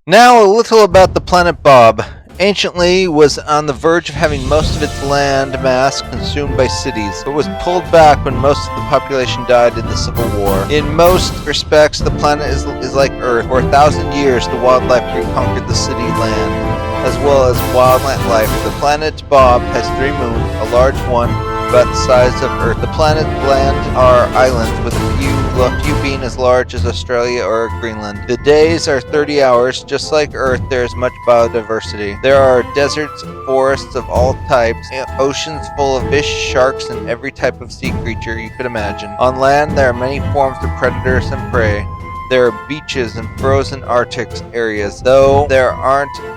Now, a little about the planet Bob. Anciently was on the verge of having most of its land mass consumed by cities, but was pulled back when most of the population died in the Civil War. In most respects, the planet is like Earth. For 1,000 years, the wildlife reconquered the city land, as well as wildlife. The planet Bob has 3 moons, a large one about the size of Earth. The planet's land are islands, with a few being as large as Australia or Greenland. The days are 30 hours. Just like Earth, there is much biodiversity. There are deserts, forests of all types, oceans full of fish, sharks, and every type of sea creature you could imagine. On land, there are many forms of predators and prey. There are beaches and frozen Arctic areas, though there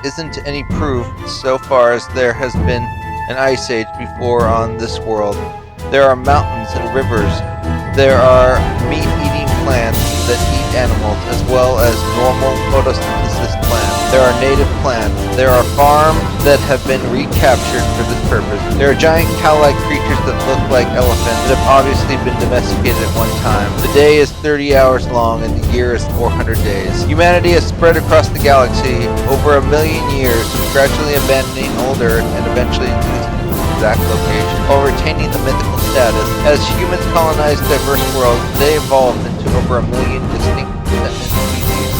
isn't any proof so far as there has been an ice age before on this world. There are mountains and rivers. There are meat-eating plants that eat animals, as well as normal photosynthesis plants. There are native plants. There are farms that have been recaptured for this purpose. There are giant cow-like creatures that look like elephants that have obviously been domesticated at one time. The day is 30 hours long and the year is 400 days. Humanity has spread across the galaxy over 1 million years, gradually abandoning old Earth and eventually losing its exact location, while retaining the mythical status. As humans colonized diverse worlds, they evolved into over 1 million distinct species,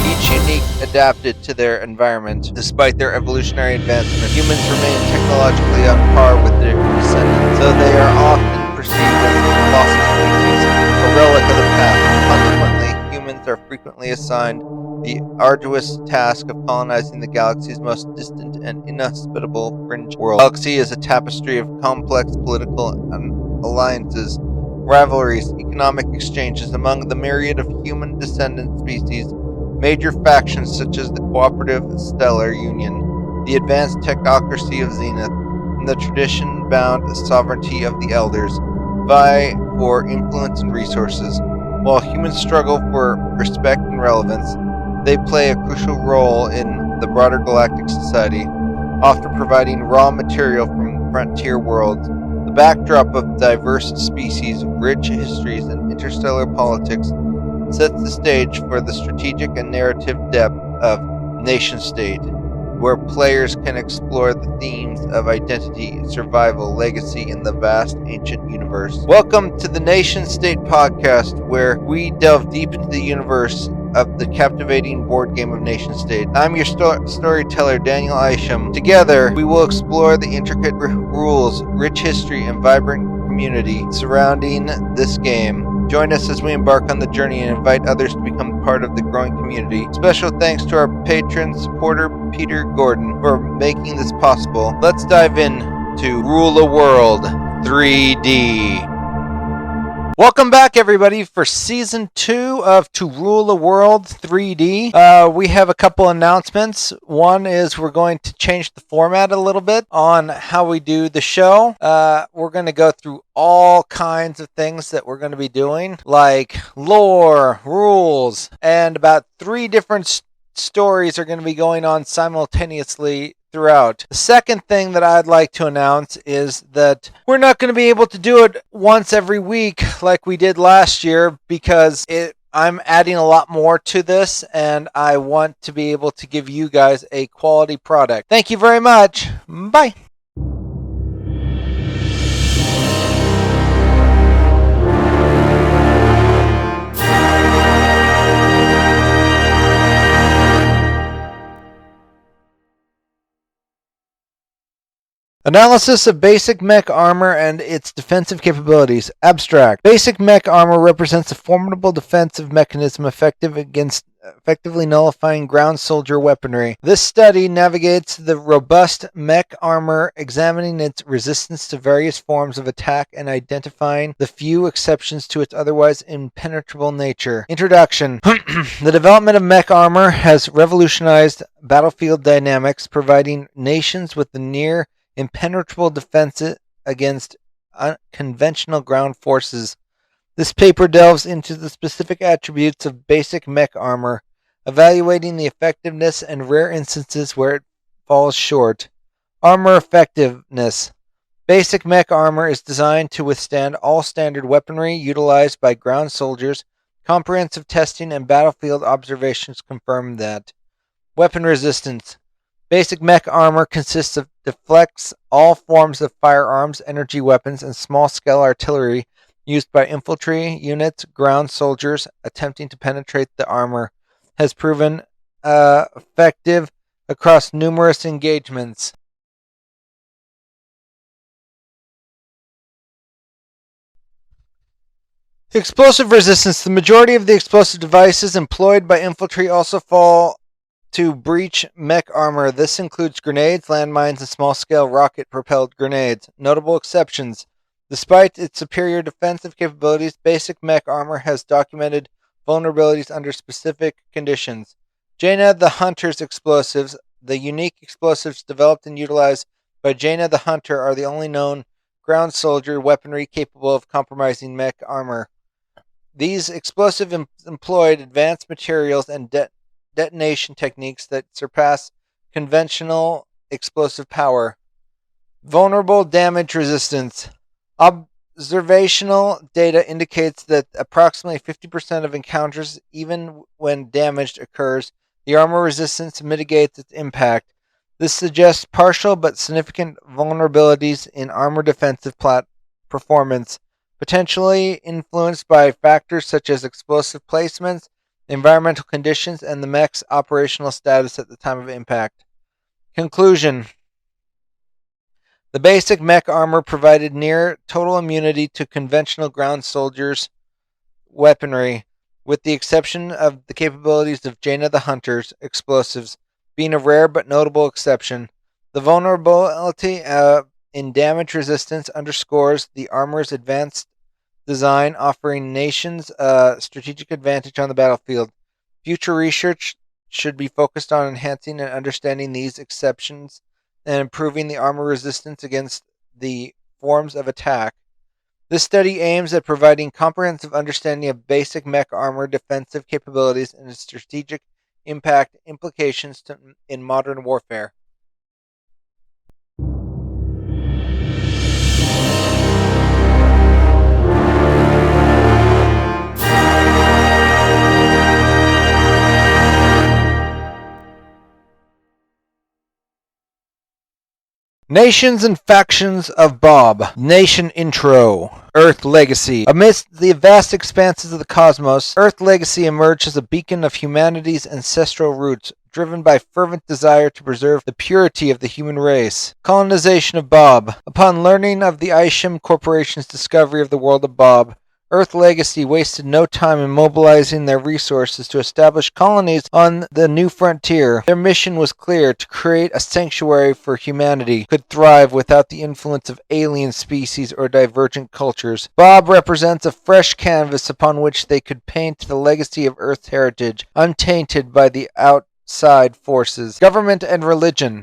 each unique, adapted to their environment. Despite their evolutionary advancement, humans remain technologically on par with their descendants, so they are often perceived as a lost species, a relic of the past. Consequently, humans are frequently assigned the arduous task of colonizing the galaxy's most distant and inhospitable fringe world. The galaxy is a tapestry of complex political alliances, rivalries, economic exchanges among the myriad of human descendant species. Major factions such as the Cooperative Stellar Union, the advanced technocracy of Zenith, and the tradition-bound sovereignty of the Elders vie for influence and resources. While humans struggle for respect and relevance, they play a crucial role in the broader galactic society, often providing raw material from frontier worlds. The backdrop of diverse species, rich histories, and interstellar politics sets the stage for the strategic and narrative depth of Nation-State, where players can explore the themes of identity, survival, legacy in the vast ancient universe. Welcome to the Nation-State podcast, where we delve deep into the universe of the captivating board game of Nation-State. I'm your storyteller, Daniel Isham. Together, we will explore the intricate rules, rich history, and vibrant community surrounding this game. Join us as we embark on the journey and invite others to become part of the growing community. Special thanks to our patron supporter, Peter Gordon, for making this possible. Let's dive in to Rule the World 3D. Welcome back, everybody, for Season 2 of To Rule the World 3D. We have a couple announcements. One is we're going to change the format a little bit on how we do the show. We're going to go through all kinds of things that we're going to be doing, like lore, rules, and about 3 different stories are going to be going on simultaneously throughout. The second thing that I'd like to announce is that we're not going to be able to do it once every week like we did last year, because I'm adding a lot more to this and I want to be able to give you guys a quality product. Thank you very much. Bye. Analysis of basic mech armor and its defensive capabilities. Abstract. Basic mech armor represents a formidable defensive mechanism effectively nullifying ground soldier weaponry. This study navigates the robust mech armor, examining its resistance to various forms of attack and identifying the few exceptions to its otherwise impenetrable nature. Introduction. The development of mech armor has revolutionized battlefield dynamics, providing nations with the near impenetrable defense against unconventional ground forces. This paper delves into the specific attributes of basic mech armor, evaluating the effectiveness and rare instances where it falls short. Armor effectiveness. Basic mech armor is designed to withstand all standard weaponry utilized by ground soldiers. Comprehensive testing and battlefield observations confirm that. Weapon resistance. Basic mech armor consists of deflects all forms of firearms, energy weapons, and small-scale artillery used by infantry units, ground soldiers attempting to penetrate the armor. Has proven effective across numerous engagements. Explosive resistance. The majority of the explosive devices employed by infantry also fall to breach mech armor. This includes grenades, landmines, and small-scale rocket-propelled grenades. Notable exceptions. Despite its superior defensive capabilities, basic mech armor has documented vulnerabilities under specific conditions. Jaina the Hunter's explosives. The unique explosives developed and utilized by Jaina the Hunter are the only known ground soldier weaponry capable of compromising mech armor. These explosives employed advanced materials and detonation techniques that surpass conventional explosive power. Vulnerable damage resistance. Observational data indicates that approximately 50% of encounters, even when damage occurs, the armor resistance mitigates its impact. This suggests partial but significant vulnerabilities in armor defensive performance, potentially influenced by factors such as explosive placements, environmental conditions, and the mech's operational status at the time of impact. Conclusion. The basic mech armor provided near total immunity to conventional ground soldiers' weaponry, with the exception of the capabilities of Jaina the Hunter's explosives, being a rare but notable exception. The vulnerability in damage resistance underscores the armor's advanced design, offering nations a strategic advantage on the battlefield. Future research should be focused on enhancing and understanding these exceptions and improving the armor resistance against the forms of attack. This study aims at providing comprehensive understanding of basic mech armor defensive capabilities and its strategic impact implications in modern warfare. Nations and Factions of Bob. Nation Intro. Earth Legacy. Amidst the vast expanses of the cosmos, Earth Legacy emerged as a beacon of humanity's ancestral roots, driven by fervent desire to preserve the purity of the human race. Colonization of Bob. Upon learning of the Isham Corporation's discovery of the world of Bob, Earth Legacy wasted no time in mobilizing their resources to establish colonies on the new frontier. Their mission was clear: to create a sanctuary for humanity could thrive without the influence of alien species or divergent cultures. Bob represents a fresh canvas upon which they could paint the legacy of Earth's heritage, untainted by the outside forces. Government and religion.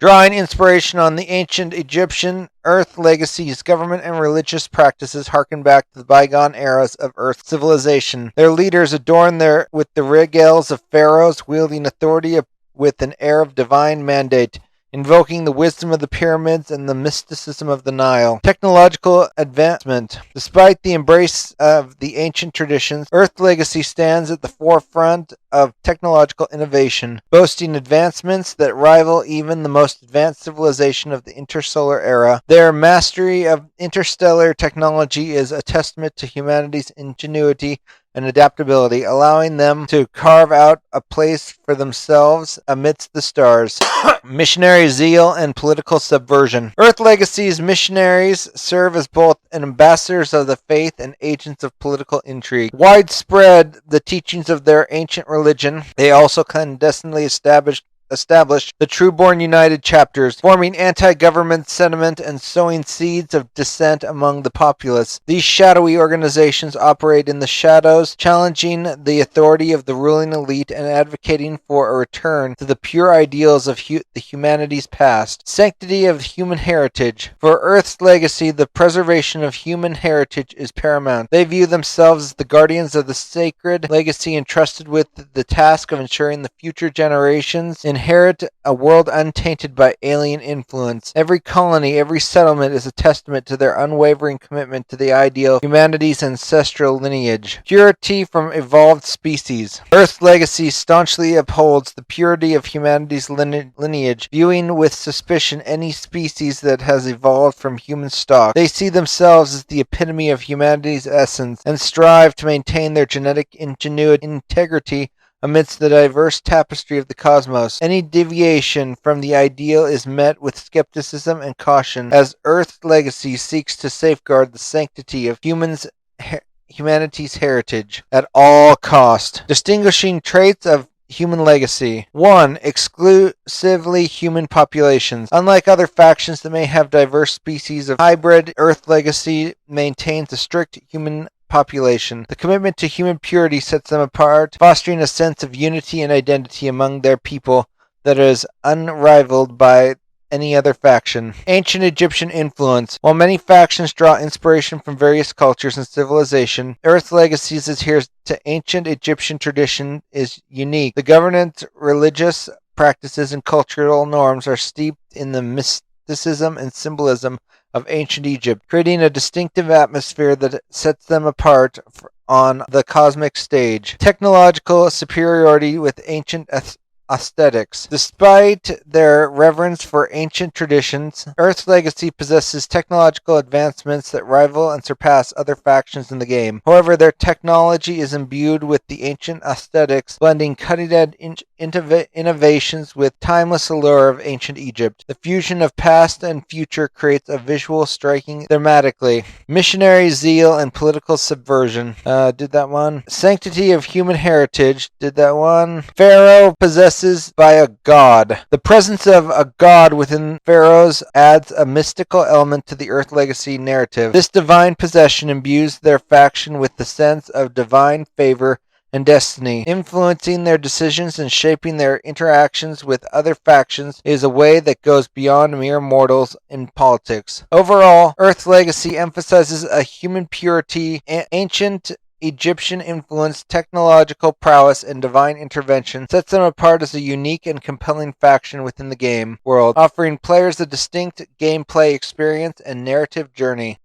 Drawing inspiration on the ancient Egyptian, Earth Legacy's government and religious practices harken back to the bygone eras of Earth civilization. Their leaders adorn with the regales of pharaohs, wielding authority with an air of divine mandate, invoking the wisdom of the pyramids and the mysticism of the Nile. Technological advancement. Despite the embrace of the ancient traditions, Earth Legacy stands at the forefront of technological innovation, boasting advancements that rival even the most advanced civilization of the intersolar era. Their mastery of interstellar technology is a testament to humanity's ingenuity and adaptability, allowing them to carve out a place for themselves amidst the stars. Missionary zeal and political subversion. Earth Legacy's missionaries serve as both ambassadors of the faith and agents of political intrigue. Widespread the teachings of their ancient religion, they also clandestinely established the Trueborn United chapters, forming anti-government sentiment and sowing seeds of dissent among the populace. These shadowy organizations operate in the shadows, challenging the authority of the ruling elite and advocating for a return to the pure ideals of the humanity's past. Sanctity of human heritage. For Earth's Legacy, the preservation of human heritage is paramount. They view themselves as the guardians of the sacred legacy entrusted with the task of ensuring the future generations' inherit a world untainted by alien influence. Every colony, every settlement is a testament to their unwavering commitment to the ideal of humanity's ancestral lineage. Purity from evolved species. Earth Legacy staunchly upholds the purity of humanity's lineage, viewing with suspicion any species that has evolved from human stock. They see themselves as the epitome of humanity's essence and strive to maintain their genetic integrity amidst the diverse tapestry of the cosmos. Any deviation from the ideal is met with skepticism and caution, as Earth's legacy seeks to safeguard the sanctity of humanity's heritage at all cost. Distinguishing traits of human legacy. 1. Exclusively human populations. Unlike other factions that may have diverse species of hybrid, Earth Legacy maintains a strict human population. The commitment to human purity sets them apart, fostering a sense of unity and identity among their people that is unrivaled by any other faction. Ancient Egyptian influence. While many factions draw inspiration from various cultures and civilization, Earth Legacies adheres to ancient Egyptian tradition is unique. The governance, religious practices, and cultural norms are steeped in the mysticism and symbolism of ancient Egypt, creating a distinctive atmosphere that sets them apart on the cosmic stage. Technological superiority with ancient aesthetics. Despite their reverence for ancient traditions, Earth's Legacy possesses technological advancements that rival and surpass other factions in the game. However, their technology is imbued with the ancient aesthetics, blending cutting-edge innovations with timeless allure of ancient Egypt. The fusion of past and future creates a visual striking thematically. Missionary zeal and political subversion. Did that one. Sanctity of human heritage. Did that one. Pharaoh possesses by a god. The presence of a god within pharaohs adds a mystical element to the Earth Legacy narrative. This divine possession imbues their faction with the sense of divine favor and destiny, influencing their decisions and shaping their interactions with other factions is a way that goes beyond mere mortals in politics. Overall, Earth Legacy emphasizes a human purity, ancient Egyptian influence, technological prowess, and divine intervention sets them apart as a unique and compelling faction within the game world, offering players a distinct gameplay experience and narrative journey.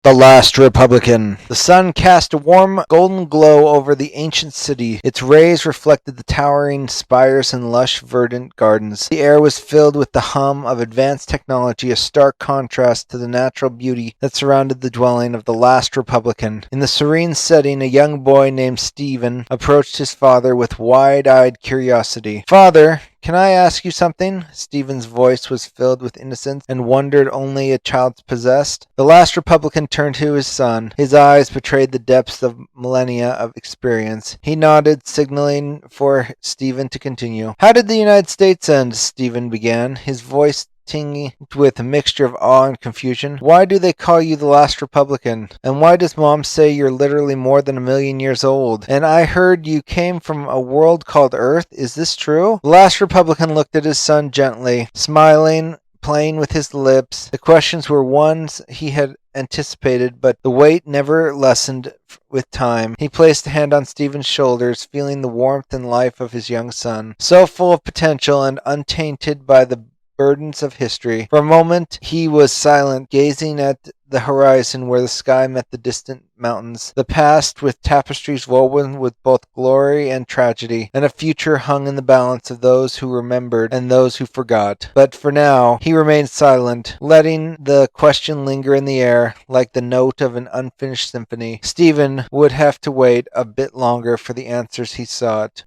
The Last Republican. The sun cast a warm golden glow over the ancient city. Its rays reflected the towering spires and lush verdant gardens. The air was filled with the hum of advanced technology, a stark contrast to the natural beauty that surrounded the dwelling of the Last Republican. In the serene setting, a young boy named Stephen approached his father with wide-eyed curiosity. "Father, can I ask you something?" Stephen's voice was filled with innocence and wonder only a child possessed. The Last Republican turned to his son. His eyes betrayed the depths of millennia of experience. He nodded, signaling for Stephen to continue. "How did the United States end?" Stephen began, his voice tinged with a mixture of awe and confusion. "Why do they call you the Last Republican? And why does Mom say you're literally more than 1,000,000 years old? And I heard you came from a world called Earth. Is this true?" The Last Republican looked at his son gently, smiling, playing with his lips. The questions were ones he had anticipated, but the weight never lessened with time. He placed a hand on Stephen's shoulders, feeling the warmth and life of his young son, so full of potential and untainted by the burdens of history. For a moment he was silent, gazing at the horizon where the sky met the distant mountains. The past with tapestries woven with both glory and tragedy, and a future hung in the balance of those who remembered and those who forgot. But for now he remained silent, letting the question linger in the air like the note of an unfinished symphony. Stephen would have to wait a bit longer for the answers he sought.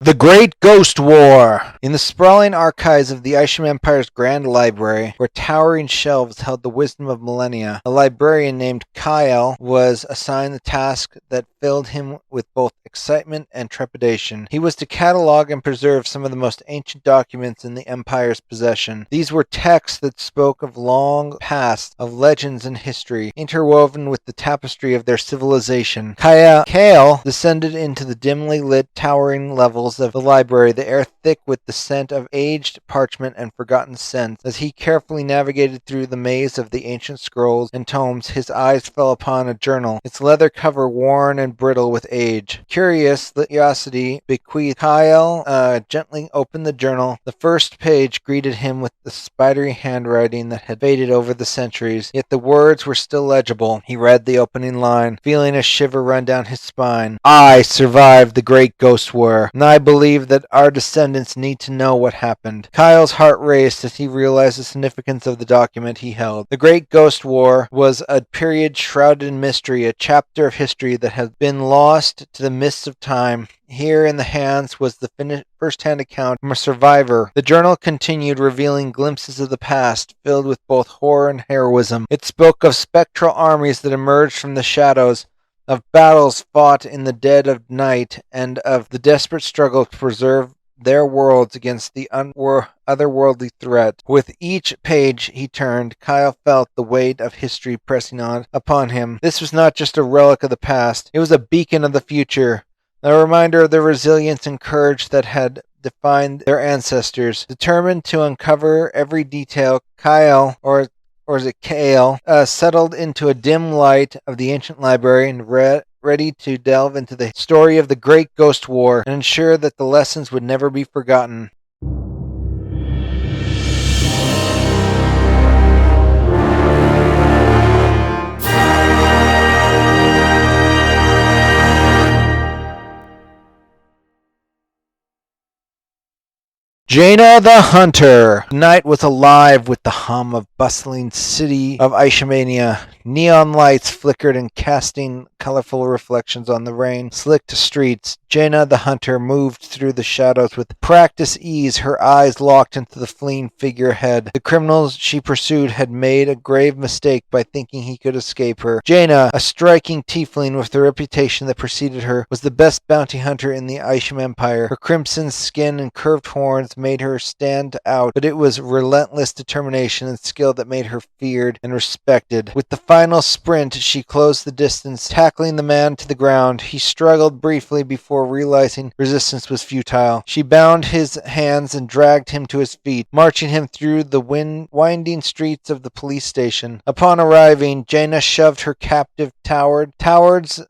The Great Ghost War! In the sprawling archives of the Isham Empire's Grand Library, where towering shelves held the wisdom of millennia, a librarian named Kyle was assigned the task that filled him with both excitement and trepidation. He was to catalog and preserve some of the most ancient documents in the Empire's possession. These were texts that spoke of long past, of legends and history, interwoven with the tapestry of their civilization. Kyle descended into the dimly lit, towering levels of the library, the air thick with the scent of aged parchment and forgotten scents. As he carefully navigated through the maze of the ancient scrolls and tomes, his eyes fell upon a journal, its leather cover worn and brittle with age. Curiosity bequeathed. Kyle gently opened the journal. The first page greeted him with the spidery handwriting that had faded over the centuries, yet the words were still legible. He read the opening line, feeling a shiver run down his spine. I survived the Great Ghost War, and I believe that our descendants need to know what happened. Kyle's heart raced as he realized the significance of the document he held. The Great Ghost War was a period shrouded in mystery, a chapter of history that had been lost to the mists of time. Here in the hands was the first-hand account from a survivor. The journal continued, revealing glimpses of the past, filled with both horror and heroism. It spoke of spectral armies that emerged from the shadows, of battles fought in the dead of night, and of the desperate struggle to preserve their worlds against the otherworldly threat. With each page he turned, Kyle felt the weight of history pressing on upon him. This was not just a relic of the past, it was a beacon of the future, a reminder of the resilience and courage that had defined their ancestors. Determined to uncover every detail, Kyle, or is it Kale, settled into a dim light of the ancient library and ready to delve into the story of the Great Ghost War and ensure that the lessons would never be forgotten. Jaina the Hunter. The night was alive with the hum of bustling city of Ishamania. Neon lights flickered and casting colorful reflections on the rain-slicked streets. Jaina the Hunter moved through the shadows with practiced ease, her eyes locked into the fleeing figure ahead. The criminals she pursued had made a grave mistake by thinking he could escape her. Jaina, a striking tiefling with the reputation that preceded her, was the best bounty hunter in the Isham Empire. Her crimson skin and curved horns made her stand out, but it was relentless determination and skill that made her feared and respected. With the final sprint, she closed the distance, tackling the man to the ground. He struggled briefly before realizing resistance was futile. She bound his hands and dragged him to his feet, marching him through the winding streets of the police station. Upon arriving, Jaina shoved her captive towards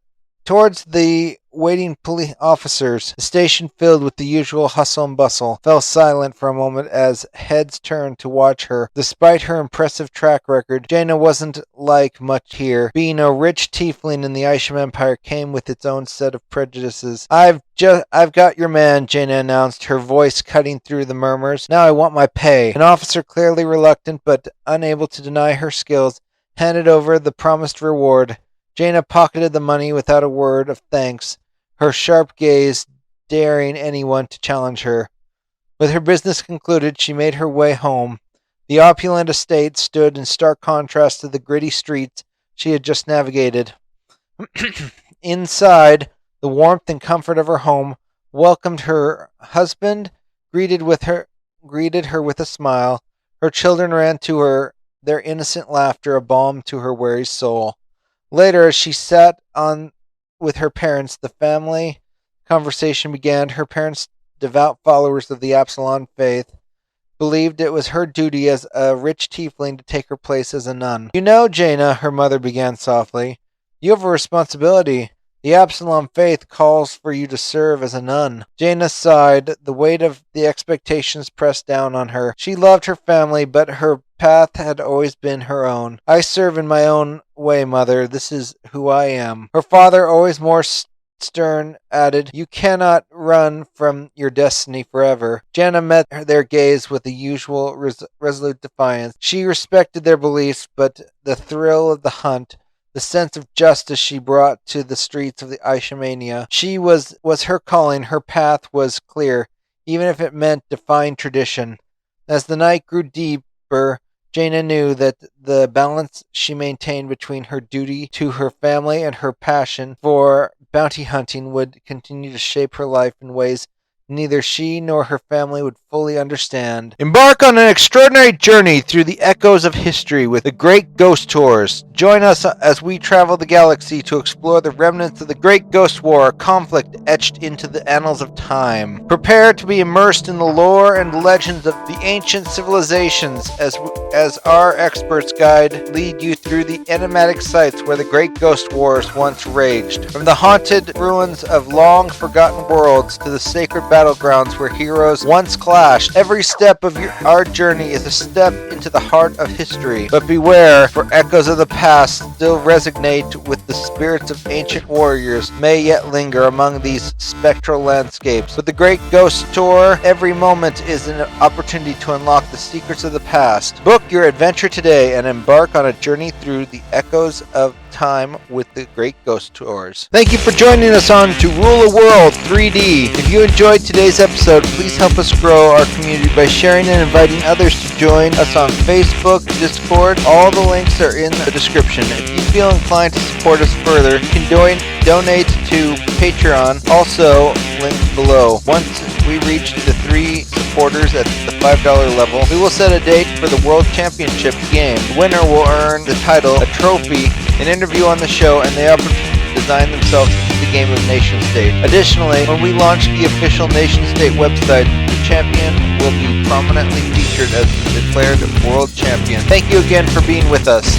the waiting police officers. The station, filled with the usual hustle and bustle, fell silent for a moment as heads turned to watch her. Despite her impressive track record, Jaina wasn't like much here. Being a rich tiefling in the Isham Empire came with its own set of prejudices. I've got your man, Jaina announced, her voice cutting through the murmurs. Now I want my pay. An officer, clearly reluctant but unable to deny her skills, handed over the promised reward. Jaina pocketed the money without a word of thanks, her sharp gaze daring anyone to challenge her. With her business concluded, she made her way home. The opulent estate stood in stark contrast to the gritty streets she had just navigated. Inside, the warmth and comfort of her home welcomed her husband, greeted her with a smile. Her children ran to her, their innocent laughter a balm to her weary soul. Later, as she sat on with her parents, the family conversation began. Her parents, devout followers of the Absalom faith, believed it was her duty as a rich tiefling to take her place as a nun. You know, Jaina, her mother began softly, you have a responsibility. The Absalom faith calls for you to serve as a nun. Jaina sighed. The weight of the expectations pressed down on her. She loved her family, but her path had always been her own. I serve in my own way, mother. This is who I am. Her father, always more stern, added, you cannot run from your destiny forever. Jaina met their gaze with the usual resolute defiance. She respected their beliefs, but the thrill of the hunt, the sense of justice she brought to the streets of the Aishimania. She was her calling, her path was clear, even if it meant defying tradition. As the night grew deeper, Jaina knew that the balance she maintained between her duty to her family and her passion for bounty hunting would continue to shape her life in ways neither she nor her family would fully understand. Embark on an extraordinary journey through the echoes of history with the Great Ghost Tours. Join us as we travel the galaxy to explore the remnants of the Great Ghost War, a conflict etched into the annals of time. Prepare to be immersed in the lore and legends of the ancient civilizations as our experts guide lead you through the enigmatic sites where the Great Ghost Wars once raged. From the haunted ruins of long-forgotten worlds to the sacred battlegrounds where heroes once clashed, every step of our journey is a step into the heart of history. But beware, for echoes of the past still resonate with the spirits of ancient warriors may yet linger among these spectral landscapes. With the Great Ghost Tour, every moment is an opportunity to unlock the secrets of the past. Book your adventure today and embark on a journey through the echoes of time with the Great Ghost Tours. Thank you for joining us on To Rule a World 3D. If you enjoyed today's episode, please help us grow our community by sharing and inviting others to join us on Facebook, Discord. All the links are in the description. If you feel inclined to support us further, you can donate to Patreon, also linked below. Once we reach the 3 supporters at the $5 level, we will set a date for the World Championship game. The winner will earn the title, a trophy, an interview on the show, and the opportunity to design themselves into the game of Nation State. Additionally, when we launch the official Nation State website, the champion will be prominently featured as the declared world champion. Thank you again for being with us.